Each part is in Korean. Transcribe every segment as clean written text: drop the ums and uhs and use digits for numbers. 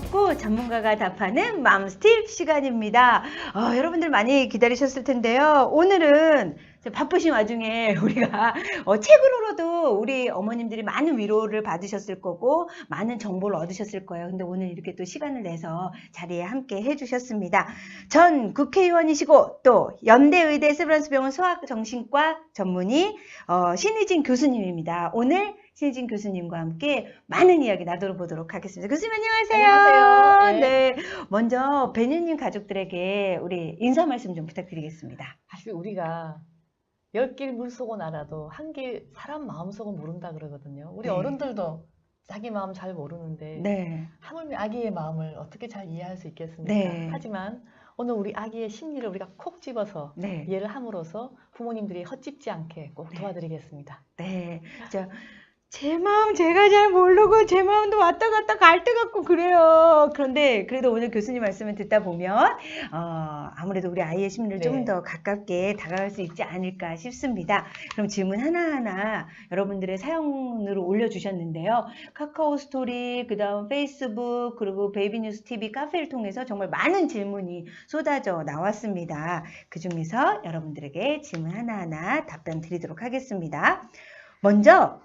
묻고 전문가가 답하는 맘스팁 시간입니다. 여러분들 많이 기다리셨을 텐데요. 오늘은 바쁘신 와중에 우리가 책으로도 우리 어머님들이 많은 위로를 받으셨을 거고 많은 정보를 얻으셨을 거예요. 근데 오늘 이렇게 또 시간을 내서 자리에 함께 해주셨습니다. 전 국회의원이시고 또 연대의대 세브란스병원 소아정신과 전문의 신의진 교수님입니다. 오늘 신의진 교수님과 함께 많은 이야기 나눠보도록 하겠습니다. 교수님 안녕하세요. 안녕하세요. 네. 먼저 배뉴님 가족들에게 우리 인사 말씀 좀 부탁드리겠습니다. 사실 우리가 10길 물속은 알아도 한 길 사람 마음속은 모른다 그러거든요. 우리 네. 어른들도 자기 마음 잘 모르는데 네. 하물며 아기의 마음을 어떻게 잘 이해할 수 있겠습니까? 네. 하지만 오늘 우리 아기의 심리를 우리가 콕 집어서 네. 이해를 함으로써 부모님들이 헛짚지 않게 꼭 네. 도와드리겠습니다. 네. 제 마음 제가 잘 모르고 제 마음도 왔다 갔다 갈 때 같고 그래요. 그런데 그래도 오늘 교수님 말씀을 듣다 보면 아무래도 우리 아이의 심리를 네. 조금 더 가깝게 다가갈 수 있지 않을까 싶습니다. 그럼 질문 하나하나 여러분들의 사연으로 올려주셨는데요. 카카오 스토리, 그 다음 페이스북, 그리고 베이비뉴스 TV 카페를 통해서 정말 많은 질문이 쏟아져 나왔습니다. 그 중에서 여러분들에게 질문 하나하나 답변 드리도록 하겠습니다. 먼저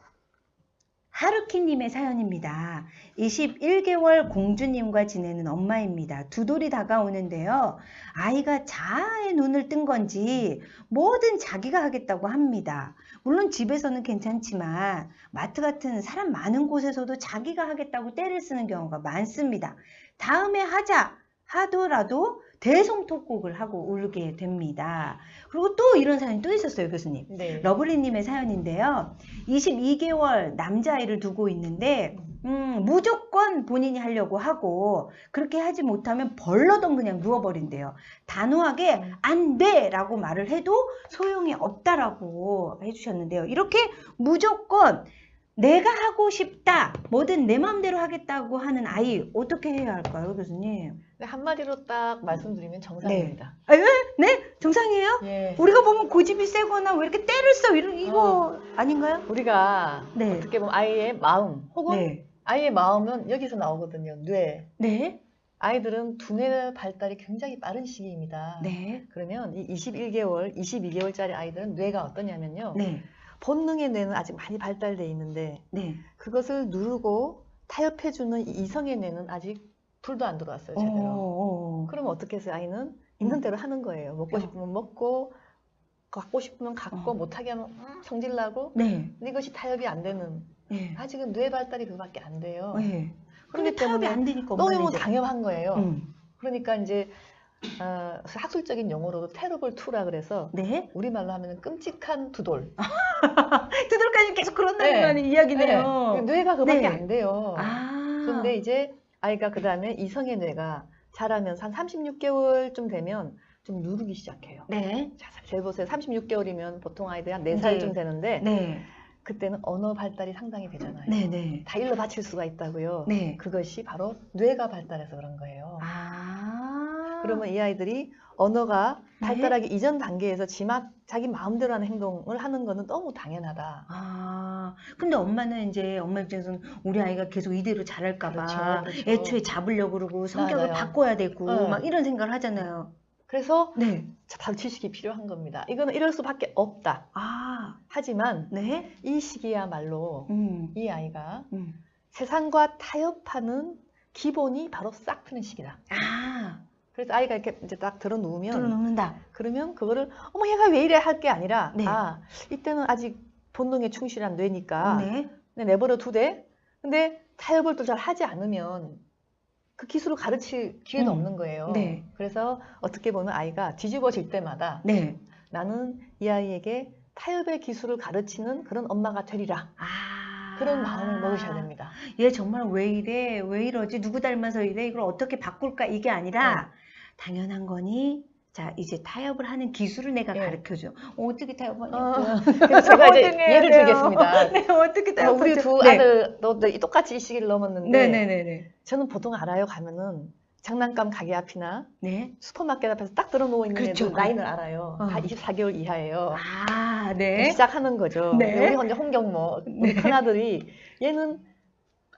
하루키님의 사연입니다. 21개월 공주님과 지내는 엄마입니다. 두 돌이 다가오는데요. 아이가 자아의 눈을 뜬 건지 뭐든 자기가 하겠다고 합니다. 물론 집에서는 괜찮지만 마트 같은 사람 많은 곳에서도 자기가 하겠다고 떼를 쓰는 경우가 많습니다. 다음에 하자 하더라도 대성통곡을 하고 울게 됩니다. 그리고 또 이런 사연이 또 있었어요, 교수님. 네. 러블리님의 사연인데요. 22개월 남자아이를 두고 있는데 무조건 본인이 하려고 하고 그렇게 하지 못하면 벌러덩 그냥 누워버린대요. 단호하게 안 돼! 라고 말을 해도 소용이 없다라고 해주셨는데요. 이렇게 무조건 내가 하고 싶다, 뭐든 내 마음대로 하겠다고 하는 아이 어떻게 해야 할까요, 교수님? 네, 한마디로 딱 말씀드리면 정상입니다. 네? 정상이에요? 예. 우리가 보면 고집이 세거나 왜 이렇게 때를 써 이거 아닌가요? 우리가 네. 어떻게 보면 아이의 마음 혹은 네. 아이의 마음은 여기서 나오거든요. 뇌. 네. 아이들은 두뇌 발달이 굉장히 빠른 시기입니다. 네. 그러면 이 21개월, 22개월짜리 아이들은 뇌가 어떠냐면요. 네. 본능의 뇌는 아직 많이 발달되어 있는데 네. 그것을 누르고 타협해주는 이 이성의 뇌는 아직 불도 안 들어왔어요. 제대로. 그러면 어떻게 해서 아이는 있는 대로 하는 거예요. 먹고 싶으면 먹고 갖고 싶으면 갖고 못하게 하면 성질나고 네. 근데 이것이 타협이 안 되는 네. 아직은 뇌 발달이 그거밖에 안 돼요. 네. 그렇기 그런데 타협이 때문에 안 되니까 너무 엄마는 이제 당연한 거예요. 그러니까 이제 학술적인 용어로도 테러블 2라 그래서 네. 우리말로 하면 끔찍한 두돌. 두들까지 계속 그런다는 네. 거는 이야기네요. 네. 뇌가 그밖에 네. 안 돼요. 아. 근데 이제 아이가 그 다음에 이성의 뇌가 자라면서 한 36개월쯤 되면 좀 누르기 시작해요. 네. 자, 재보세요. 36개월이면 보통 아이들이 한 4살쯤 되는데 네. 그때는 언어 발달이 상당히 되잖아요. 네. 네. 다 일러 바칠 수가 있다고요. 네. 그것이 바로 뇌가 발달해서 그런 거예요. 아. 그러면 이 아이들이 언어가 네. 발달하기 이전 단계에서 자기 마음대로 하는 행동을 하는 거는 너무 당연하다. 아, 근데 엄마는 이제 엄마 입장에서는 우리 아이가 계속 이대로 잘할까봐 그렇죠. 애초에 잡으려고 그러고 성격을 맞아요. 바꿔야 되고 네. 막 이런 생각을 하잖아요. 그래서 네. 지식이 필요한 겁니다. 이거는 이럴 수밖에 없다. 아, 하지만 네. 이 시기야말로 이 아이가 세상과 타협하는 기본이 바로 싹 트는 시기다. 아, 그래서 아이가 이렇게 이제 딱 들어 누우면 들어놓는다. 그러면 그거를 어머 얘가 왜 이래 할 게 아니라 네. 이때는 아직 본능에 충실한 뇌니까 네. 내버려 두되 근데 타협을 또 잘 하지 않으면 그 기술을 가르칠 기회도 없는 거예요. 네. 그래서 어떻게 보면 아이가 뒤집어질 때마다 네. 나는 이 아이에게 타협의 기술을 가르치는 그런 엄마가 되리라. 아, 그런 마음을 먹으셔야 됩니다. 얘 정말 왜 이래? 왜 이러지? 누구 닮아서 이래? 이걸 어떻게 바꿀까? 이게 아니라 당연한 거니? 자, 이제 타협을 하는 기술을 내가 예. 가르쳐줘. 어떻게 타협하냐고요? 그래서 제가 이제 어떻게 해야 예를 돼요? 들겠습니다. 네, 어떻게 타협하죠? 우리 두 네. 아들도 똑같이 이 시기를 넘었는데 네네네네. 저는 보통 알아요. 가면은 장난감 가게 앞이나 네. 슈퍼마켓 앞에서 딱 들어누워 있는 그렇죠. 애들 라인을 알아요. 다 24개월 이하예요. 아, 네. 시작하는 거죠. 네. 우리 혼자 홍경모 우리 큰아들이 얘는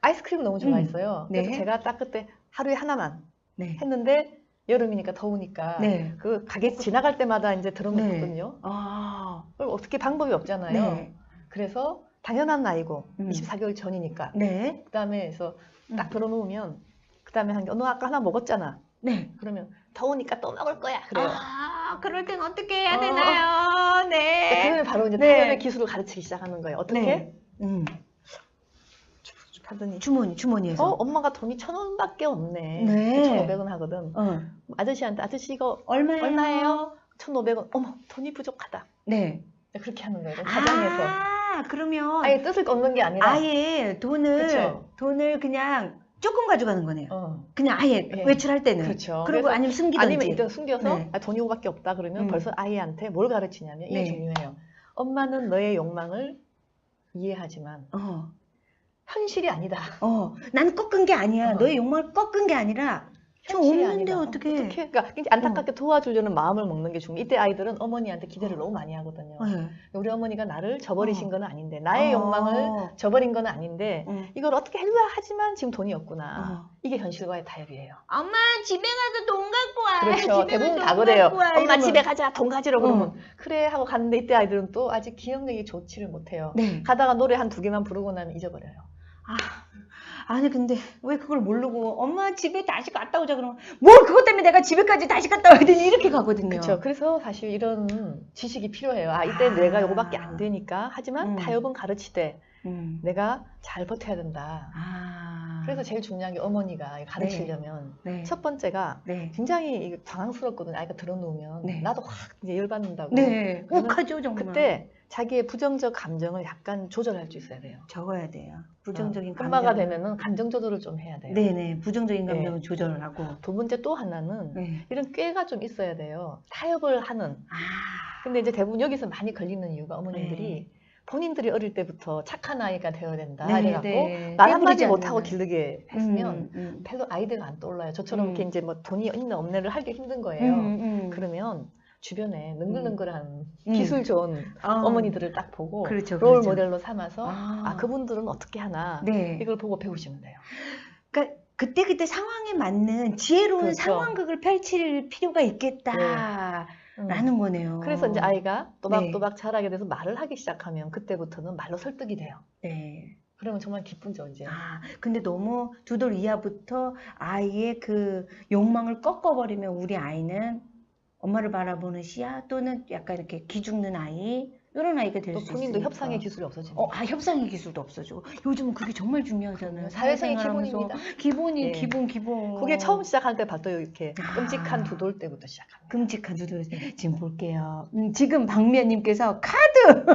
아이스크림을 너무 좋아했어요. 네. 그래서 제가 딱 그때 하루에 하나만 네. 했는데 여름이니까 더우니까 네. 그 가게 지나갈 때마다 이제 들어놓거든요. 네. 아. 그럼 어떻게 방법이 없잖아요. 네. 그래서 당연한 나이고 24개월 전이니까. 네. 그다음에 그래서 딱 들어놓으면 그다음에 너 아까 하나 먹었잖아. 네. 그러면 더우니까 또 먹을 거야. 그래요. 아, 그럴 땐 어떻게 해야 되나요? 네. 그러면 바로 이제 네. 타협의 기술을 가르치기 시작하는 거예요. 어떻게? 네. 하더니 주머니에서. 엄마가 돈이 1,000원밖에 없네. 네. 1,500원 하거든. 아저씨한테 아저씨 이거 얼마예요? 1,500원. 어머 돈이 부족하다. 네. 그렇게 하는 거예요. 가정에서. 아, 그러면 아예 뜻을 걷는 게 아니라 아예 돈을 그냥 조금 가져가는 거네요. 그냥 아예 네. 외출할 때는. 그렇죠. 그리고 아니면 숨기든지. 아니면 일단 숨겨서 네. 돈이 이거밖에 없다 그러면 벌써 아이한테 뭘 가르치냐면 이게 네. 중요해요. 엄마는 너의 욕망을 이해하지만 현실이 아니다. 난 꺾은 게 아니야. 너의 욕망을 꺾은 게 아니라 저 없는데 어떻게? 그러니까 굉장히 안타깝게 도와주려는 마음을 먹는 게 중요해. 이때 아이들은 어머니한테 기대를 너무 많이 하거든요. 네. 우리 어머니가 나를 저버리신 건 아닌데 나의 욕망을 저버린 건 아닌데 이걸 어떻게 해줘야 하지만 지금 돈이 없구나. 이게 현실과의 타협이에요. 엄마 집에 가서 돈 갖고 와. 그렇죠. 대부분 다 그래요. 엄마 집에 가자. 돈 가지러 그러면 그래 하고 갔는데 이때 아이들은 또 아직 기억력이 좋지를 못해요. 네. 가다가 노래 한 2개만 부르고 나면 잊어버려요. 아니 근데 왜 그걸 모르고 엄마 집에 다시 갔다 오자 그러면 뭘 그것 때문에 내가 집에까지 다시 갔다 와야 되니 이렇게 가거든요. 그렇죠. 그래서 사실 이런 지식이 필요해요. 이때 내가 요거밖에 안 되니까 하지만 타협은 가르치되 내가 잘 버텨야 된다. 그래서 제일 중요한 게 어머니가 가르치려면 첫 번째가 굉장히 당황스럽거든요. 아이가 들어놓으면 나도 확 이제 열받는다고. 네. 혹하죠 정말. 그때 자기의 부정적 감정을 약간 조절할 수 있어야 돼요. 적어야 돼요. 부정적인 감정. 엄마가 되면은 감정 조절을 좀 해야 돼요. 네네. 부정적인 감정을 조절을 하고. 두 번째 또 하나는 이런 꾀가 좀 있어야 돼요. 타협을 하는. 근데 이제 대부분 여기서 많이 걸리는 이유가 어머님들이 본인들이 어릴 때부터 착한 아이가 되어야 된다. 이래갖고 말 한마디 못하고 기르게 했으면 별로 아이디어가 안 떠올라요. 저처럼 이렇게 이제 뭐 돈이 있나 없나를 하기 힘든 거예요. 그러면 주변에 능글능글한 기술 좋은 어머니들을 딱 보고 롤 모델로 삼아서 그분들은 어떻게 하나 이걸 보고 배우시면 돼요. 그러니까 그때 상황에 맞는 지혜로운 상황극을 펼칠 필요가 있겠다. 라는 거네요. 그래서 이제 아이가 또박또박 자라게 돼서 말을 하기 시작하면 그때부터는 말로 설득이 돼요. 그러면 정말 기쁘죠, 이제. 근데 너무 2돌 이하부터 아이의 그 욕망을 꺾어버리면 우리 아이는 엄마를 바라보는 시야 또는 약간 이렇게 기죽는 아이 이런 아이가 될 수 있으니까. 본인도 협상의 기술이 없어지니까. 협상의 기술도 없어지고. 요즘은 그게 정말 중요하잖아요. 사회생의 기본입니다. 기본이 기본. 그게 처음 시작할 때 봤어요. 이렇게 끔찍한 2돌 때부터 시작합니다. 끔찍한 2돌. 지금 볼게요. 지금 박미연님께서 카드!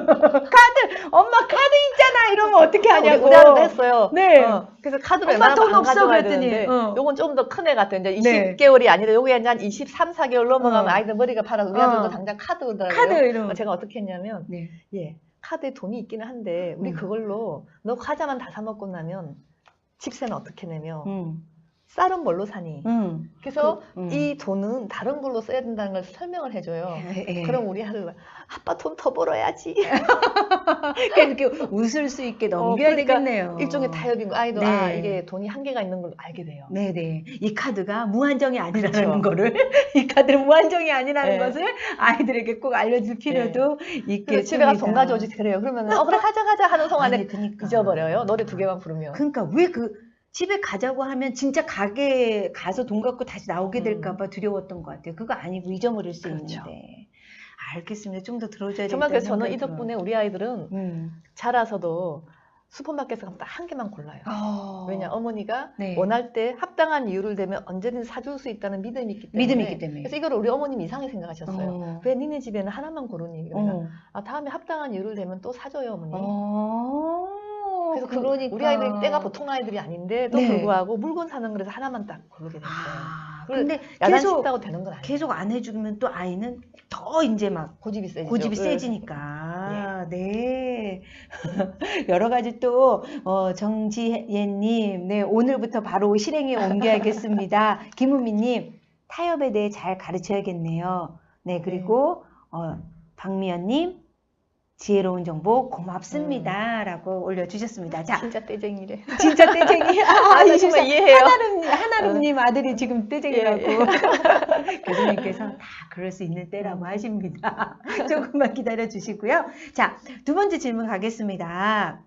엄마 카드 있잖아! 이러면 어떻게 하냐고. 우리 아들도 했어요. 네. 그래서 카드를 엄마 돈 없어 가져가야 그랬더니. 되는데 요건 좀 더 큰 애 같아요. 이제 20개월이 아니라 요게 한 23, 4개월 넘어가면 아이들 머리가 파라. 우리 아들도 당장 카드 오더라고요. 카드 이러면. 제가 어떻게 했냐면 카드에 돈이 있기는 한데 우리 그걸로 너 과자만 다 사 먹고 나면 집세는 어떻게 내며 쌀은 뭘로 사니? 그래서 이 돈은 다른 걸로 써야 된다는 걸 설명을 해줘요. 그럼 우리 아들 아빠 돈 더 벌어야지. 이렇게 웃을 수 있게 넘겨야 되겠네요. 일종의 타협인 거. 아이도 이게 돈이 한계가 있는 걸 알게 돼요. 네네. 이 카드가 무한정이 아니라는 거를 이 카드는 무한정이 아니라는 것을 아이들에게 꼭 알려줄 필요도 있겠습니다. 집에 가서 돈 가져오지 그래요. 그러면 그래 가자 하는 동안에 잊어버려요. 노래 2개만 부르면. 그러니까 왜 집에 가자고 하면 진짜 가게에 가서 돈 갖고 다시 나오게 될까 봐 두려웠던 것 같아요. 그거 아니고 잊어버릴 수 있는데. 알겠습니다. 좀 더 들어줘야 되겠다. 정말 그래서 저는 이 덕분에 우리 아이들은 자라서도 슈퍼마켓에 가면 딱 한 개만 골라요. 왜냐 어머니가 원할 때 합당한 이유를 대면 언제든 사줄 수 있다는 믿음이 있기 때문에. 그래서 이걸 우리 어머님이 이상하게 생각하셨어요. 왜 니네 집에는 하나만 고르니? 그러니까 다음에 합당한 이유를 대면 또 사줘요 어머니. 그래서 그러니까. 우리 아이들이 때가 보통 아이들이 아닌데도 불구하고 물건 사는 거에서 하나만 딱 고르게 됐어요. 근데 야단친다고 되는 건 아니에요. 계속 안 해주면 또 아이는 더 이제 막 고집이 세지니까. 네. 여러 가지 또 정지예님, 오늘부터 바로 실행에 옮겨야겠습니다. 김은미님, 타협에 대해 잘 가르쳐야겠네요. 네, 그리고 박미연님, 지혜로운 정보 고맙습니다. 라고 올려주셨습니다. 자, 진짜 떼쟁이래. 진짜 떼쟁이. 나 정말 이해해요. 하나름님 아들이 지금 떼쟁이라고. 교수님께서 다 그럴 수 있는 때라고 하십니다. 조금만 기다려 주시고요. 자, 두 번째 질문 가겠습니다.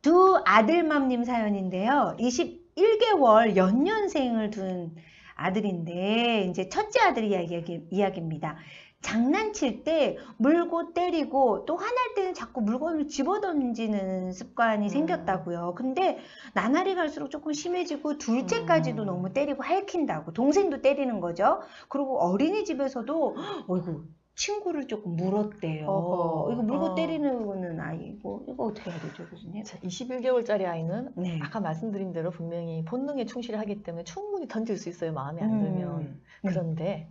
두 아들맘님 사연인데요. 21개월 연년생을 둔 아들인데 이제 첫째 아들 이야기입니다. 장난칠 때 물고 때리고 또 화날 때는 자꾸 물건을 집어던지는 습관이 생겼다고요. 근데 나날이 갈수록 조금 심해지고 둘째까지도 너무 때리고 할킨다고. 동생도 때리는 거죠. 그리고 어린이집에서도 어이구 친구를 조금 물었대요. 이거 물고 때리는 거는 아이고 이거 어떻게 해야 되죠, 교수님? 21개월짜리 아이는 아까 말씀드린 대로 분명히 본능에 충실하기 때문에 충분히 던질 수 있어요. 마음에 안 들면. 그런데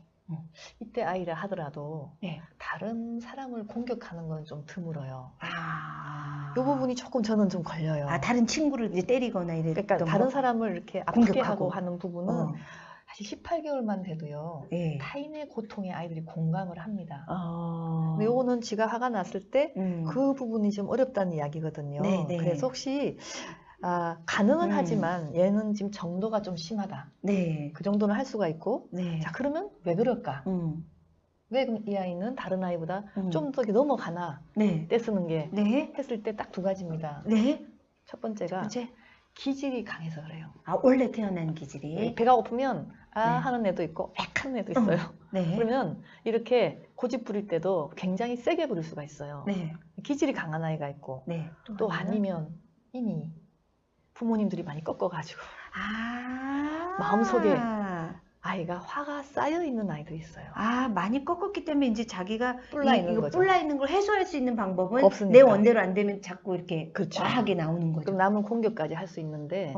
이때 아이라 하더라도 다른 사람을 공격하는 건 좀 드물어요. 이 부분이 조금 저는 좀 걸려요. 다른 친구를 이제 때리거나 이랬던 그러니까 다른 사람을 이렇게 아프게 하고 하는 부분은 사실 18개월만 돼도요. 타인의 고통에 아이들이 공감을 합니다. 근데 요거는 지가 화가 났을 때 그 부분이 좀 어렵다는 이야기거든요. 그래서 혹시 가능은 하지만 얘는 지금 정도가 좀 심하다. 그 정도는 할 수가 있고 자 그러면 왜 그럴까? 왜 그럼 이 아이는 다른 아이보다 좀 더 넘어가나 떼쓰는 게 했을 때 딱 두 가지입니다. 첫 번째가 기질이 강해서 그래요. 원래 태어난 기질이. 배가 고프면 하는 애도 있고 액 하는 애도 있어요. 그러면 이렇게 고집 부릴 때도 굉장히 세게 부릴 수가 있어요. 기질이 강한 아이가 있고 또 아니면 이미 부모님들이 많이 꺾어가지고 마음속에 아이가 화가 쌓여 있는 아이도 있어요. 많이 꺾었기 때문에 이제 자기가 뿔나 있는 거죠. 뿔나 있는 걸 해소할 수 있는 방법은 없으니까. 내 원대로 안 되면 자꾸 이렇게 과하게 나오는 거죠. 그럼 남은 공격까지 할 수 있는데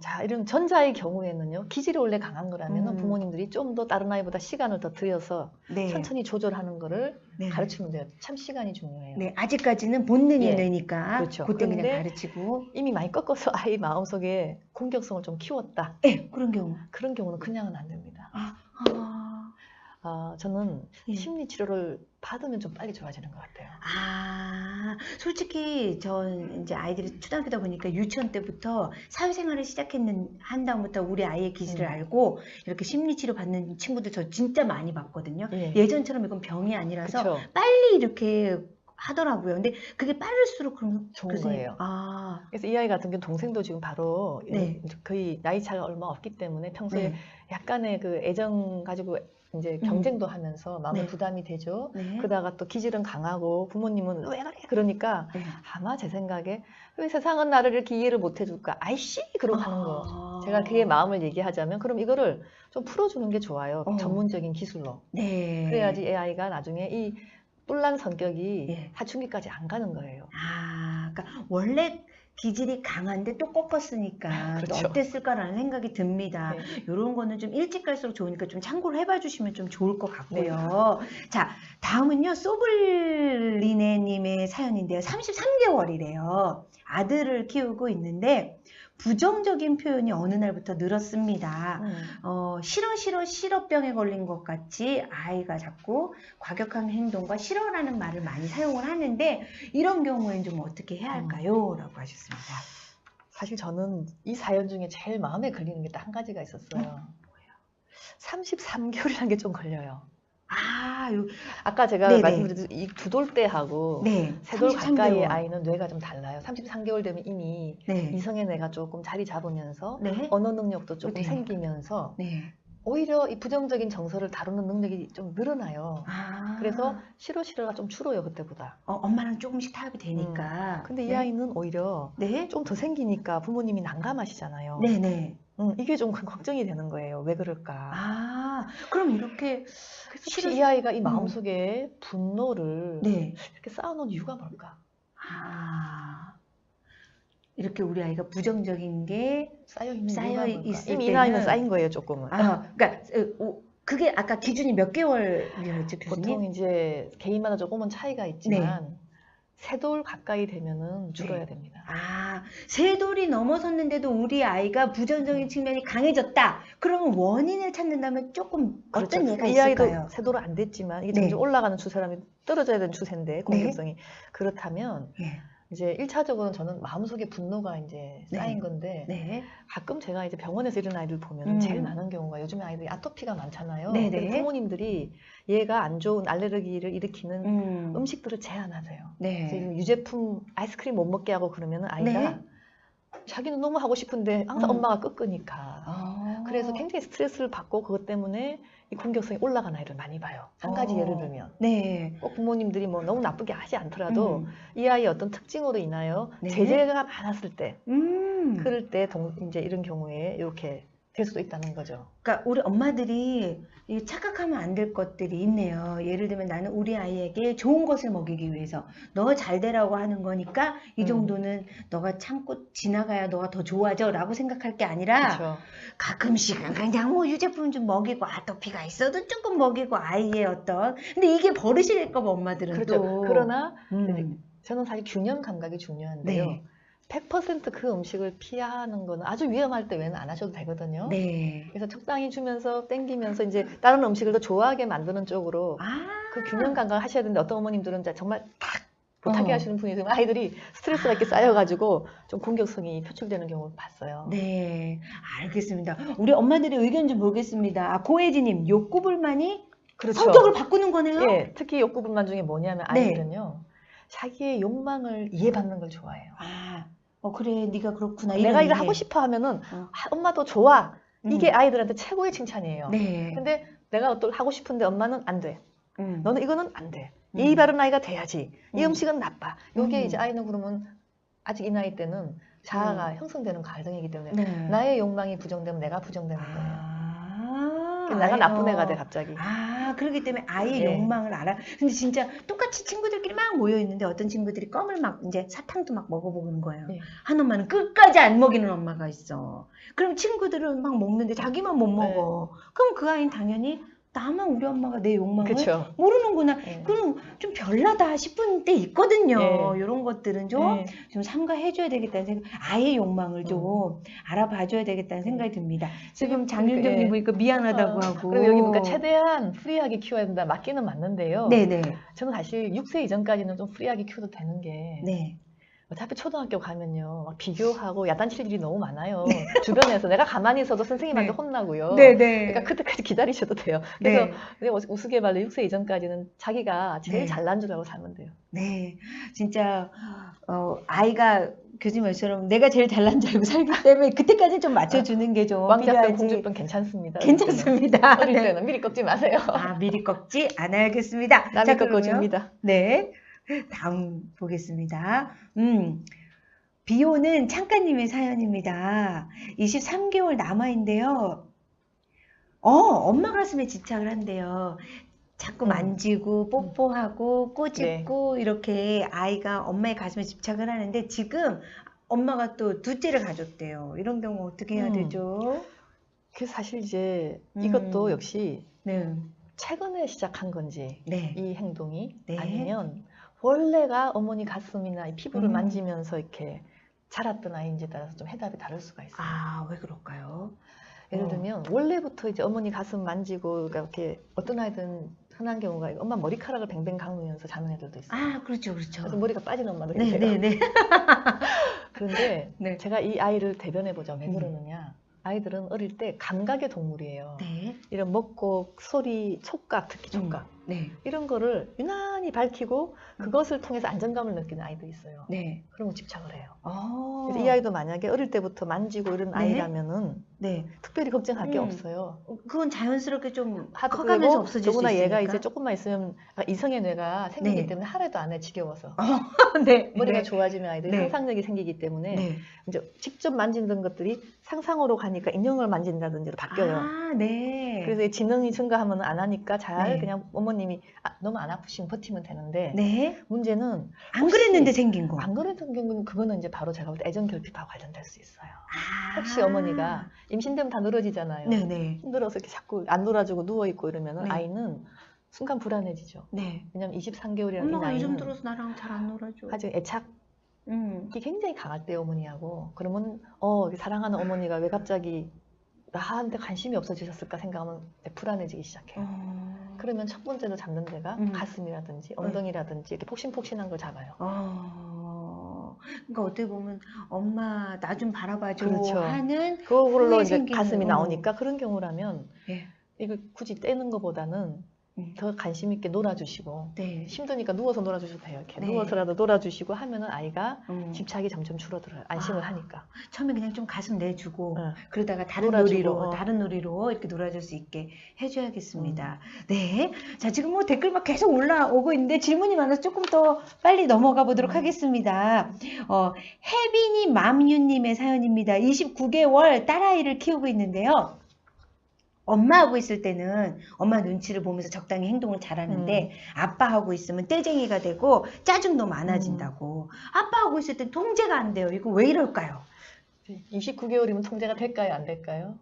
자 이런 전자의 경우에는요. 기질이 원래 강한 거라면 부모님들이 좀 더 다른 아이보다 시간을 더 들여서 천천히 조절하는 거를 가르치면 돼요. 참 시간이 중요해요. 아직까지는 본능이 되니까 그때 그냥 가르치고. 이미 많이 꺾어서 아이 마음속에 공격성을 좀 키웠다. 그런 경우는 그냥은 안 됩니다. 저는 심리 치료를 받으면 좀 빨리 좋아지는 것 같아요. 솔직히 전 이제 아이들이 초등학교다 보니까 유치원 때부터 사회생활을 한 다음부터 우리 아이의 기질을 알고 이렇게 심리 치료 받는 친구들 저 진짜 많이 봤거든요. 예전처럼 이건 병이 아니라서 빨리 이렇게 하더라고요. 근데 그게 빠를수록 그러면 좋은 거예요. 그래서 이 아이 같은 경우 동생도 지금 바로 거의 나이 차가 얼마 없기 때문에 평소에 약간의 그 애정 가지고 이제 경쟁도 하면서 마음에 부담이 되죠. 그러다가 또 기질은 강하고 부모님은 왜 그래? 그러니까 아마 제 생각에 왜 세상은 나를 이렇게 이해를 못 해줄까? 아이씨! 그러고 하는 거. 제가 그의 마음을 얘기하자면 그럼 이거를 좀 풀어주는 게 좋아요. 전문적인 기술로. 그래야지 애 아이가 나중에 이 뿔난 성격이 사춘기까지 안 가는 거예요. 그러니까 원래 기질이 강한데 또 꺾었으니까 또 어땠을까라는 생각이 듭니다. 이런 거는 좀 일찍 갈수록 좋으니까 좀 참고를 해봐 주시면 좀 좋을 것 같고요. 자, 다음은요. 소블리네님의 사연인데요. 33개월이래요. 아들을 키우고 있는데 부정적인 표현이 어느 날부터 늘었습니다. 싫어병에 걸린 것 같이 아이가 자꾸 과격한 행동과 싫어라는 말을 많이 사용을 하는데 이런 경우에는 좀 어떻게 해야 할까요? 라고 하셨습니다. 사실 저는 이 사연 중에 제일 마음에 걸리는 게 딱 한 가지가 있었어요. 뭐예요? 33개월이라는 게 좀 걸려요. 아까 제가 말씀드린 이 두 돌 때하고 세 돌 가까이의 아이는 뇌가 좀 달라요. 33개월 되면 이미 이성의 뇌가 조금 자리 잡으면서 언어 능력도 조금 생기면서 오히려 이 부정적인 정서를 다루는 능력이 좀 늘어나요. 그래서 싫어가 좀 줄어요, 그때보다. 엄마랑 조금씩 타협이 되니까. 근데 이 아이는 오히려 좀 더 생기니까 부모님이 난감하시잖아요. 이게 좀 걱정이 되는 거예요. 왜 그럴까? 그럼 이렇게 혹시 이 아이가 이 마음속에 분노를 이렇게 쌓아놓은 이유가 뭘까? 이렇게 우리 아이가 부정적인 게 쌓여 있을 이미 이 나이는 쌓인 거예요, 조금은. 그러니까 그게 아까 기준이 몇 개월이었죠, 교수님? 보통 이제 개인마다 조금은 차이가 있지만 3돌 가까이 되면은 줄어야 네. 됩니다. 아, 3돌이 넘어섰는데도 우리 아이가 부정적인 측면이 강해졌다. 그러면 원인을 찾는다면 조금 어떤 그렇죠. 예가 이 있을까요? 아이도 3돌은 안 됐지만 이게 네. 점점 올라가는 추세라면 떨어져야 되는 추세인데 공격성이 그렇다면 예. 이제 1차적으로는 저는 마음속에 분노가 이제 쌓인 네. 건데 네. 가끔 제가 이제 병원에서 이런 아이들 보면 제일 많은 경우가 요즘에 아이들이 아토피가 많잖아요. 네네. 그래서 부모님들이 얘가 안 좋은 알레르기를 일으키는 음식들을 제한하세요. 네. 그래서 유제품 아이스크림 못 먹게 하고 그러면 아이가 네. 자기는 너무 하고 싶은데 항상 엄마가 끄끄니까. 아. 그래서 굉장히 스트레스를 받고 그것 때문에 이 공격성이 올라간 아이를 많이 봐요. 한 가지 예를 들면 네. 꼭 부모님들이 뭐 너무 나쁘게 하지 않더라도 이 아이의 어떤 특징으로 인하여 네. 제재가 많았을 때 그럴 때 이제 이런 경우에 이렇게 될 수도 있다는 거죠. 그러니까 우리 엄마들이 이 착각하면 안 될 것들이 있네요. 예를 들면 나는 우리 아이에게 좋은 것을 먹이기 위해서 너 잘 되라고 하는 거니까 이 정도는 너가 참고 지나가야 너가 더 좋아져 라고 생각할 게 아니라 그렇죠. 가끔씩은 그냥 뭐 유제품 좀 먹이고 아토피가 있어도 조금 먹이고 아이의 어떤 근데 이게 버릇이 될까 봐 엄마들은 그렇죠. 또 그러나 저는 사실 균형 감각이 중요한데요. 네. 100% 그 음식을 피하는 거는 아주 위험할 때 외에는 안 하셔도 되거든요. 네. 그래서 적당히 주면서 땡기면서 이제 다른 음식을 더 좋아하게 만드는 쪽으로 그 균형 감각을 하셔야 되는데 어떤 어머님들은 정말 딱 못하게 하시는 분이 있으면 아이들이 스트레스가 이렇게 쌓여가지고 좀 공격성이 표출되는 경우를 봤어요. 네, 알겠습니다. 우리 엄마들의 의견 좀 보겠습니다. 아, 고혜진님, 욕구불만이 그렇죠. 성격을 바꾸는 거네요? 예, 특히 욕구불만 중에 뭐냐면 아이들은요. 자기의 욕망을 이해받는 걸 좋아해요. 그래, 네가 그렇구나. 내가 이거 하고 싶어 하면은 엄마도 좋아. 이게 아이들한테 최고의 칭찬이에요. 네. 근데 내가 또 하고 싶은데 엄마는 안 돼. 너는 이거는 안 돼. 예의 바른 아이가 돼야지. 이 음식은 나빠. 이게 이제 아이는 그러면 아직 이 나이 때는 자아가 형성되는 과정이기 때문에 나의 욕망이 부정되면 내가 부정되는 거예요. 내가 나쁜 애가 돼 갑자기. 그렇기 때문에 아이의 욕망을 알아. 근데 진짜 똑같이 친구들끼리 막 모여 있는데 어떤 친구들이 껌을 막 이제 사탕도 막 먹어보는 거예요. 한 엄마는 끝까지 안 먹이는 엄마가 있어. 그럼 친구들은 막 먹는데 자기만 못 먹어. 그럼 그 아이는 당연히 나만 우리 엄마가 내 욕망을 모르는구나. 그럼 좀 별나다 싶은 때 있거든요. 이런 것들은 좀 삼가해줘야 되겠다는 생각. 아이의 욕망을 좀 알아봐줘야 되겠다는 생각이 듭니다. 지금 장윤정님 보니까 미안하다고 하고. 그리고 여기 보니까 최대한 프리하게 키워야 된다. 맞기는 맞는데요. 네네. 저는 사실 6세 이전까지는 좀 프리하게 키워도 되는 게 네. 어차피 초등학교 가면요 막 비교하고 야단칠 일이 너무 많아요. 주변에서 내가 가만히 있어도 선생님한테 혼나고요. 그러니까 그때까지 기다리셔도 돼요. 그래서 우스갯말로 6세 이전까지는 자기가 제일 잘난 줄 알고 살면 돼요. 네, 진짜 아이가 교수님 말처럼 내가 제일 잘난 줄 알고 살기 때문에 그때까지 좀 맞춰주는 게 좀 왕자병 공주병 괜찮습니다. 괜찮습니다. 어릴 때는 미리 꺾지 마세요. 미리 꺾지 않아야겠습니다. 남이 꺾어줍니다. 네. 다음 보겠습니다. 비오는 창가님의 사연입니다. 23개월 남아인데요. 엄마 가슴에 집착을 한대요. 자꾸 만지고 뽀뽀하고 꼬집고 이렇게 아이가 엄마의 가슴에 집착을 하는데 지금 엄마가 또 둘째를 가졌대요. 이런 경우 어떻게 해야 되죠? 그래서 사실 이제 이것도 역시 최근에 시작한 건지 이 행동이 아니면 원래가 어머니 가슴이나 이 피부를 만지면서 이렇게 자랐던 아이인지에 따라서 좀 해답이 다를 수가 있어요. 왜 그럴까요? 예를 들면 원래부터 이제 어머니 가슴 만지고 이렇게 어떤 아이들은 흔한 경우가 엄마 머리카락을 뱅뱅 감으면서 자는 애들도 있어요. 그렇죠. 그래서 머리가 빠지는 엄마도 계세요. 그런데 제가 이 아이를 대변해 보자. 왜 그러느냐? 아이들은 어릴 때 감각의 동물이에요. 이런 먹고 소리, 촉각, 특히 촉각 이런 거를 유난히 밝히고 그것을 통해서 안정감을 느끼는 아이도 있어요. 그러면 집착을 해요. 그래서 이 아이도 만약에 어릴 때부터 만지고 이런 아이라면은 특별히 걱정할 게 없어요. 그건 자연스럽게 좀 커가면서 없어질 수 있으니까. 더구나 얘가 이제 조금만 있으면 이성의 뇌가 생기기 때문에 하루도 안 해 지겨워서 머리가 좋아지면 아이들이 상상력이 생기기 때문에 이제 직접 만지는 것들이 상상으로 가니까 인형을 만진다든지로 바뀌어요. 그래서 지능이 증가하면 안 하니까 잘 그냥 어머님이 너무 안 아프시면 버티면 되는데 문제는 안 그랬는데 생긴 거. 안 그랬던 경우는 그거는 이제 바로 제가 볼 때 애정 결핍하고 관련될 수 있어요. 혹시 어머니가 임신되면 다 늘어지잖아요. 힘들어서 이렇게 자꾸 안 놀아주고 누워 있고 이러면은 아이는 순간 불안해지죠. 네. 왜냐면 23개월이라는 이 엄마가 요즘 나이는 들어서 나랑 잘 안 놀아줘. 아주 애착이 굉장히 강할 때 어머니하고 그러면 사랑하는 어머니가 왜 갑자기 나한테 관심이 없어지셨을까 생각하면 불안해지기 시작해요. 그러면 첫 번째로 잡는 데가 가슴이라든지 엉덩이라든지 이렇게 폭신폭신한 걸 잡아요. 그러니까 어떻게 보면 엄마 나 좀 바라봐줘 그렇죠. 하는 그걸로 이제 생기는, 가슴이 나오니까 그런 경우라면 예. 이걸 굳이 떼는 것보다는 더 관심 있게 놀아주시고 네. 힘드니까 누워서 놀아주셔도 돼요. 이렇게 네. 누워서라도 놀아주시고 하면은 아이가 집착이 점점 줄어들어요. 안심을 하니까. 처음에 그냥 좀 가슴 내주고 네. 그러다가 다른 놀아주고, 놀이로 이렇게 놀아줄 수 있게 해줘야겠습니다. 네. 자, 지금 뭐 댓글 막 계속 올라오고 있는데 질문이 많아서 조금 더 빨리 넘어가 보도록 하겠습니다. 혜빈이 맘유님의 사연입니다. 29개월 딸아이를 키우고 있는데요. 엄마하고 있을 때는 엄마 눈치를 보면서 적당히 행동을 잘하는데 아빠하고 있으면 떼쟁이가 되고 짜증도 많아진다고. 아빠하고 있을 땐 통제가 안 돼요. 이거 왜 이럴까요? 29개월이면 통제가 될까요? 안 될까요?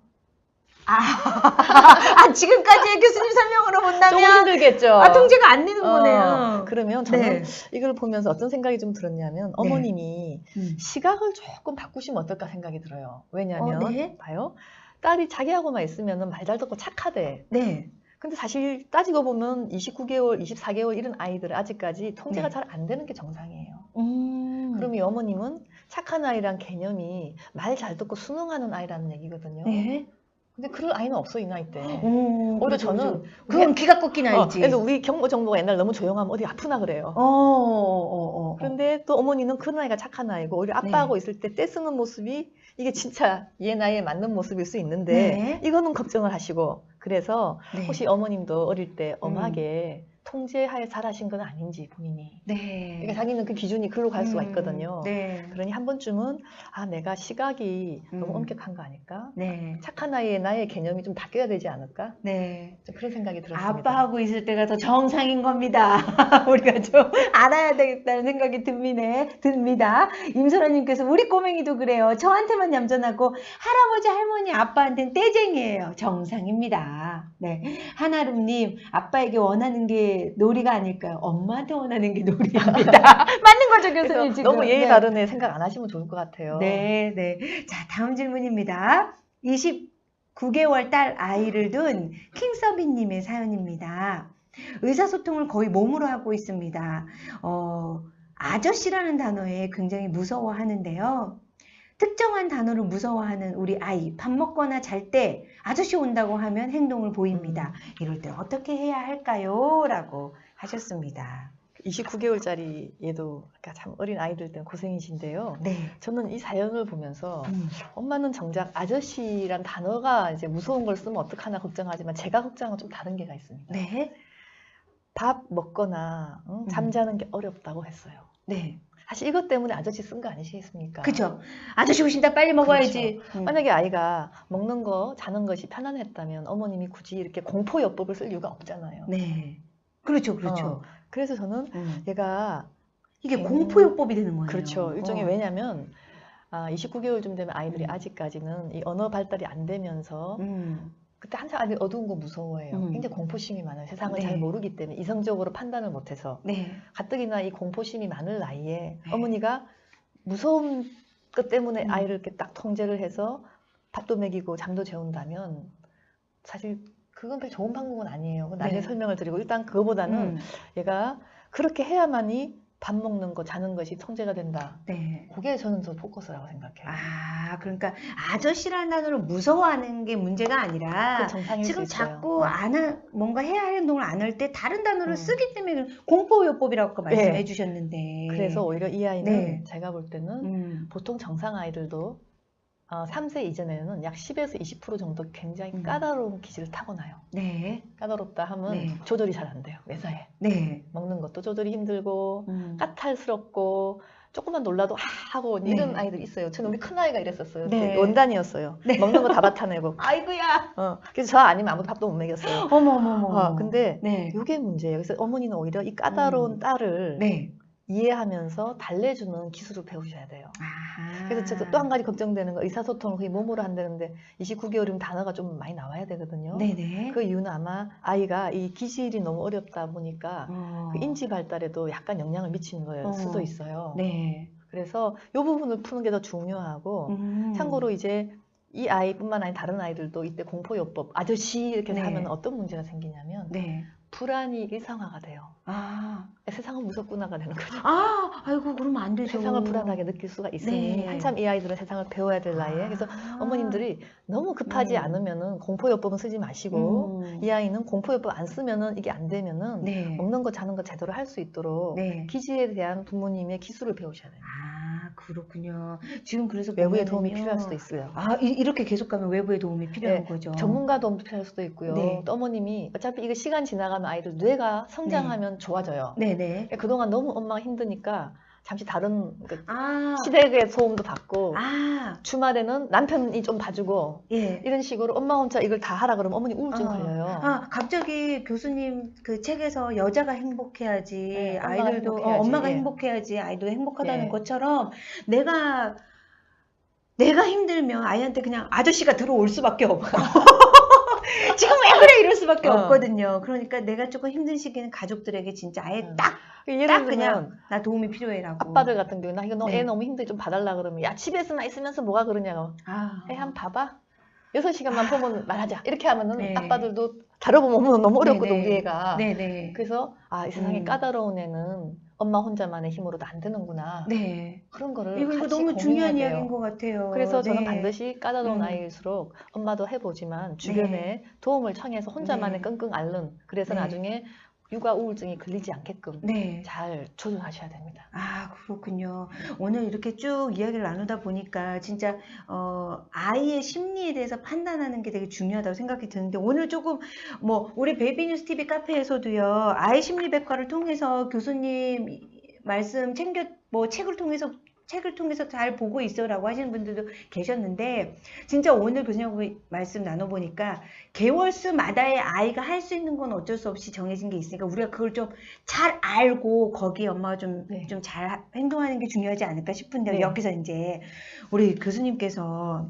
지금까지의 교수님 설명으로 본다면 조금 힘들겠죠. 통제가 안 되는 거네요. 그러면 저는 이걸 보면서 어떤 생각이 좀 들었냐면 어머님이 시각을 조금 바꾸시면 어떨까 생각이 들어요. 왜냐하면 봐요. 딸이 자기하고만 있으면 말 잘 듣고 착하대. 네. 근데 사실 따지고 보면 29개월, 24개월 이런 아이들은 아직까지 통제가 잘 안 되는 게 정상이에요. 그럼 이 어머님은 착한 아이란 개념이 말 잘 듣고 순응하는 아이라는 얘기거든요. 네. 근데 그럴 아이는 없어, 이 나이 때. 오히려 저는 그건 기가 꺾인 아이지. 그래서 우리 경보 정보가 옛날 너무 조용하면 어디 아프나 그래요. 그런데 또 어머니는 그런 아이가 착한 아이고 오히려 아빠하고 있을 때 떼쓰는 모습이 이게 진짜 얘 나이에 맞는 모습일 수 있는데 이거는 걱정을 하시고 그래서 혹시 어머님도 어릴 때 엄하게 통제하에 자라신 건 아닌지 본인이. 그러니까 자기는 그 기준이 글로 갈 수가 있거든요. 그러니 한 번쯤은 내가 시각이 너무 엄격한 거 아닐까? 착한 아이의 나의 개념이 좀 바뀌어야 되지 않을까? 좀 그런 생각이 들었습니다. 아빠하고 있을 때가 더 정상인 겁니다. 우리가 좀 알아야 되겠다는 생각이 듭니다. 임소라님께서 우리 꼬맹이도 그래요. 저한테만 얌전하고 할아버지 할머니 아빠한테는 떼쟁이에요. 정상입니다. 하나름님 아빠에게 원하는 게 놀이가 아닐까요? 엄마한테 원하는 게 놀이입니다. 맞는 거죠, 교수님 지금. 너무 예의 바른 애 생각 안 하시면 좋을 것 같아요. 자, 다음 질문입니다. 29개월 딸 아이를 둔 킹서비님의 사연입니다. 의사소통을 거의 몸으로 하고 있습니다. 아저씨라는 단어에 굉장히 무서워하는데요. 특정한 단어를 무서워하는 우리 아이, 밥 먹거나 잘 때 아저씨 온다고 하면 행동을 보입니다. 이럴 때 어떻게 해야 할까요? 라고 하셨습니다. 29개월짜리 얘도 참 어린 아이들 때는 고생이신데요. 저는 이 사연을 보면서 엄마는 정작 아저씨란 단어가 이제 무서운 걸 쓰면 어떡하나 걱정하지만 제가 걱정은 좀 다른 게가 있습니다. 밥 먹거나 잠자는 게 어렵다고 했어요. 사실 이것 때문에 아저씨 쓴 거 아니시겠습니까? 그죠. 아저씨 오신다 빨리 먹어야지. 만약에 아이가 먹는 거, 자는 것이 편안했다면 어머님이 굳이 이렇게 공포요법을 쓸 이유가 없잖아요. 그렇죠. 그래서 저는 얘가 이게 공포요법이 되는 거예요. 그렇죠. 일종의 왜냐면 29개월쯤 되면 아이들이 아직까지는 이 언어 발달이 안 되면서 그때 한참 아이들 어두운 거 무서워해요. 굉장히 공포심이 많아요. 세상을 잘 모르기 때문에 이성적으로 판단을 못해서 가뜩이나 이 공포심이 많을 나이에 어머니가 무서운 것 때문에 아이를 이렇게 딱 통제를 해서 밥도 먹이고 잠도 재운다면 사실 그건 별로 좋은 방법은 아니에요. 나중에 설명을 드리고 일단 그거보다는 얘가 그렇게 해야만이 밥 먹는 거, 자는 것이 통제가 된다. 그게 저는 더 포커스라고 생각해요. 그러니까 아저씨라는 단어를 무서워하는 게 문제가 아니라 지금 자꾸 뭔가 해야 할 행동을 안 할 때 다른 단어를 쓰기 때문에 공포요법이라고 아까 말씀해 주셨는데. 그래서 오히려 이 아이는 제가 볼 때는 보통 정상 아이들도 3세 이전에는 약 10에서 20% 정도 굉장히 까다로운 기질을 타고나요. 까다롭다 하면 조절이 잘 안 돼요. 매사에. 먹는 것도 조절이 힘들고 까탈스럽고 조금만 놀라도 하고 이런 아이들 있어요. 저는 우리 큰아이가 이랬었어요. 원단이었어요. 먹는 거 다 받아내고. 아이고야. 그래서 저 아니면 아무도 밥도 못 먹였어요. 어머머머. 근데 이게 문제예요. 그래서 어머니는 오히려 이 까다로운 딸을 이해하면서 달래주는 기술을 배우셔야 돼요. 아하. 그래서 또 한 가지 걱정되는 거, 의사소통을 거의 몸으로 한다는데 29개월이면 단어가 좀 많이 나와야 되거든요. 네네. 그 이유는 아마 아이가 이 기질이 너무 어렵다 보니까 그 인지 발달에도 약간 영향을 미치는 걸 수도 있어요. 네. 그래서 이 부분을 푸는 게 더 중요하고 참고로 이제 이 아이뿐만 아니라 다른 아이들도 이때 공포요법 아저씨 이렇게 해서 네. 하면 어떤 문제가 생기냐면 네. 불안이 일상화가 돼요. 아. 세상은 무섭구나가 되는 거죠. 아이고, 그러면 안 되죠. 세상을 불안하게 느낄 수가 있으니 네. 한참 이 아이들은 세상을 배워야 될 나이에 그래서 어머님들이 너무 급하지 않으면은 공포요법은 쓰지 마시고 이 아이는 공포요법 안 쓰면은 이게 안 되면은 네. 먹는 거 자는 거 제대로 할 수 있도록 네. 기질에 대한 부모님의 기술을 배우셔야 돼요. 아, 그렇군요. 지금 그래서 외부의 보면은요. 도움이 필요할 수도 있어요. 이렇게 계속 가면 외부의 도움이 필요한 거죠. 전문가 도움도 필요할 수도 있고요. 네. 또 어머님이 어차피 이거 시간 지나가면 아이들 뇌가 성장하면 좋아져요. 네네. 그동안 너무 엄마가 힘드니까 잠시 다른 아. 시댁의 도움도 받고 아. 주말에는 남편이 좀 봐주고 예. 이런 식으로 엄마 혼자 이걸 다 하라 그러면 어머니 우울증 걸려요. 갑자기 교수님 그 책에서 여자가 행복해야지 네, 엄마가 아이들도 행복해야지. 엄마가 예. 행복해야지 아이도 행복하다는 예. 것처럼 내가 힘들면 아이한테 그냥 아저씨가 들어올 수밖에 없고 지금 왜 그래 이럴 수밖에 없거든요. 그러니까 내가 조금 힘든 시기는 가족들에게 진짜 아예 딱 예를 그냥 들면 나 도움이 필요해라고. 아빠들 같은 경우는 이거 애 네. 너무 힘들게 좀 봐달라 그러면 야 집에서나 있으면서 뭐가 그러냐고 애 한번 봐봐 6시간만 보면 말하자 이렇게 하면은 네. 아빠들도 다뤄보면 너무 어렵거든 네네. 우리 애가. 네네. 그래서 이 세상에 까다로운 애는 엄마 혼자만의 힘으로도 안 되는구나. 네. 그런 거를 이거 같이 너무 중요한 공유해야 이야기인 돼요. 것 같아요. 그래서 저는 네. 반드시 까다로운 아이일수록 엄마도 해보지만 주변에 도움을 청해서 혼자만의 네. 끙끙 앓는 그래서 네. 나중에 육아 우울증이 걸리지 않게끔 네. 잘 조절하셔야 됩니다. 그렇군요. 오늘 이렇게 쭉 이야기를 나누다 보니까 진짜 아이의 심리에 대해서 판단하는 게 되게 중요하다고 생각이 드는데 오늘 조금 우리 베이비뉴스 TV 카페에서도요 아이 심리백과를 통해서 교수님 말씀 챙겨 책을 통해서 잘 보고 있어라고 하시는 분들도 계셨는데 진짜 오늘 교수님하고 말씀 나눠보니까 개월수마다의 아이가 할 수 있는 건 어쩔 수 없이 정해진 게 있으니까 우리가 그걸 좀 잘 알고 거기에 엄마가 좀 잘 행동하는 게 중요하지 않을까 싶은데 여기서 이제 우리 교수님께서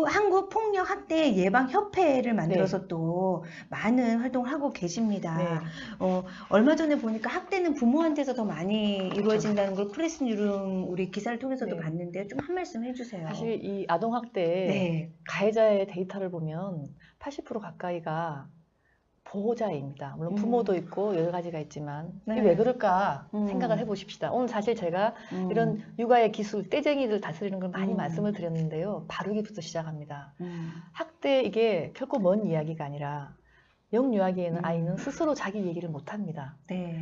한국폭력학대 예방협회를 만들어서 또 많은 활동을 하고 계십니다. 얼마 전에 보니까 학대는 부모한테서 더 많이 이루어진다는 걸 프레스뉴룸 우리 기사를 통해서도 봤는데 좀 한 말씀 해주세요. 사실 이 아동학대 가해자의 데이터를 보면 80% 가까이가 보호자입니다. 물론 부모도 있고 여러 가지가 있지만 이게 왜 그럴까 생각을 해보십시다. 오늘 사실 제가 이런 육아의 기술, 떼쟁이들 다스리는 걸 많이 말씀을 드렸는데요. 바르기부터 시작합니다. 학대 이게 결코 먼 이야기가 아니라 영유아기에는 아이는 스스로 자기 얘기를 못합니다.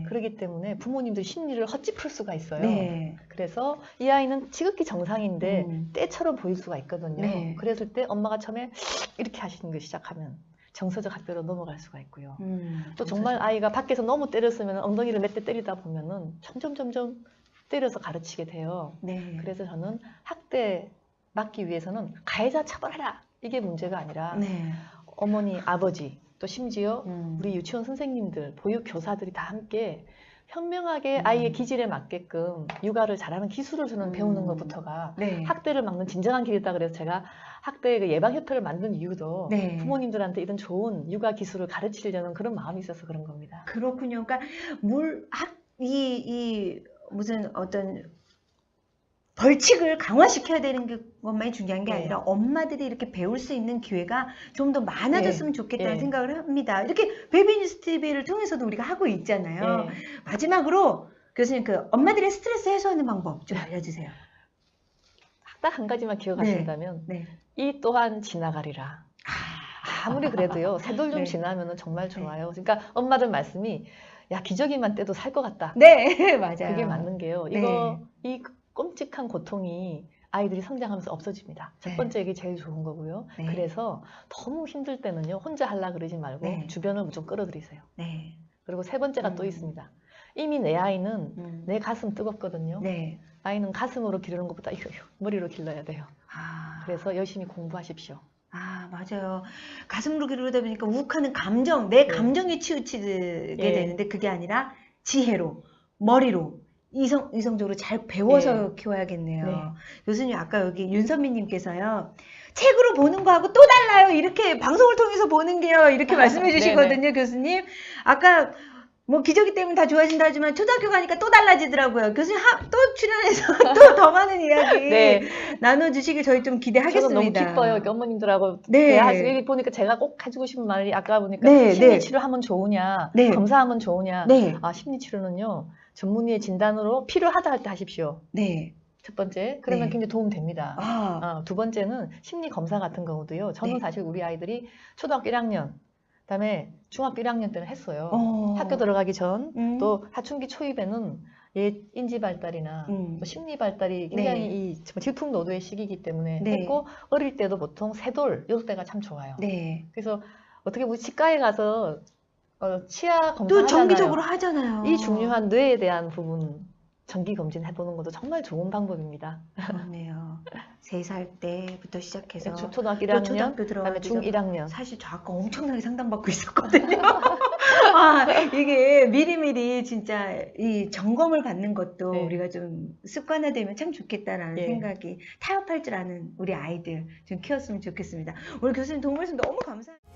그렇기 때문에 부모님들 심리를 헛짚을 수가 있어요. 그래서 이 아이는 지극히 정상인데 때처럼 보일 수가 있거든요. 그랬을 때 엄마가 처음에 이렇게 하시는 걸 시작하면 정서적 학대로 넘어갈 수가 있고요. 또 정말 아이가 밖에서 너무 때렸으면 엉덩이를 몇 대 때리다 보면은 점점 때려서 가르치게 돼요. 그래서 저는 학대 막기 위해서는 가해자 처벌하라 이게 문제가 아니라 어머니, 아버지 또 심지어 우리 유치원 선생님들, 보육 교사들이 다 함께 현명하게 아이의 기질에 맞게끔 육아를 잘하는 기술을 저는 배우는 것부터가 학대를 막는 진정한 길이다. 그래서 제가 학대 예방협회를 만든 이유도 부모님들한테 이런 좋은 육아 기술을 가르치려는 그런 마음이 있어서 그런 겁니다. 그렇군요. 그러니까 무슨 어떤 벌칙을 강화시켜야 되는 것만이 중요한 게 아니라 엄마들이 이렇게 배울 수 있는 기회가 좀 더 많아졌으면 좋겠다는 생각을 합니다. 이렇게 베이비뉴스 TV를 통해서도 우리가 하고 있잖아요. 마지막으로 교수님 엄마들의 스트레스 해소하는 방법 좀 알려주세요. 딱 한 가지만 기억하신다면 이 또한 지나가리라. 아무리 그래도요. 새돌 좀 지나면 정말 좋아요. 그러니까 엄마들 말씀이 야 기저귀만 떼도 살 것 같다. 맞아요. 그게 맞는 게요. 이 끔찍한 고통이 아이들이 성장하면서 없어집니다. 첫 번째 이게 제일 좋은 거고요. 그래서 너무 힘들 때는요. 혼자 하려고 그러지 말고 주변을 무조건 끌어들이세요. 그리고 세 번째가 또 있습니다. 이미 내 아이는 내 가슴 뜨겁거든요. 아이는 가슴으로 기르는 것보다 머리로 길러야 돼요. 그래서 열심히 공부하십시오. 맞아요. 가슴으로 기르다 보니까 욱하는 감정, 내 감정이 치우치게 되는데 그게 아니라 지혜로, 머리로 이성적으로 잘 배워서 키워야겠네요. 네. 교수님 아까 여기 윤선미님께서요. 책으로 보는 거하고 또 달라요. 이렇게 방송을 통해서 보는 게요. 이렇게 말씀해 주시거든요, 교수님. 아까 뭐 기저귀 때문에 다 좋아진다 하지만 초등학교 가니까 또 달라지더라고요. 교수님 또 출연해서 또 더 많은 이야기 네. 나눠주시길 저희 좀 기대하겠습니다. 저는 너무 기뻐요. 이렇게 어머님들하고 네. 여기 보니까 제가 꼭 해주고 싶은 말이 아까 보니까 네, 심리치료하면 좋으냐, 네. 검사하면 좋으냐. 네. 아, 심리치료는요. 전문의의 진단으로 필요하다 할 때 하십시오. 네. 첫 번째, 그러면 네. 굉장히 도움 됩니다. 두 번째는 심리 검사 같은 경우도요. 저는 네. 사실 우리 아이들이 초등학교 1학년, 그다음에 중학교 1학년 때는 했어요. 학교 들어가기 전, 또 사춘기 초입에는 인지 발달이나 또 심리 발달이 굉장히 이 질풍노도의 시기이기 때문에 네. 했고, 어릴 때도 보통 세돌 이럴 때가 참 좋아요. 네. 그래서 어떻게 보면 치과에 가서 치아 검사 또 하잖아요. 정기적으로 하잖아요. 이 중요한 뇌에 대한 부분 정기 검진 해보는 것도 정말 좋은 방법입니다. 그렇네요. 3살 때부터 시작해서 초등학교 또 1학년, 초등학교 그다음에 들어가기 중 1학년. 사실 저 아까 엄청나게 상담받고 있었거든요. 이게 미리미리 진짜 이 점검을 받는 것도 네. 우리가 좀 습관화되면 참 좋겠다라는 예. 생각이 타협할 줄 아는 우리 아이들 좀 키웠으면 좋겠습니다. 오늘 교수님 도움 말씀 너무 감사합니다.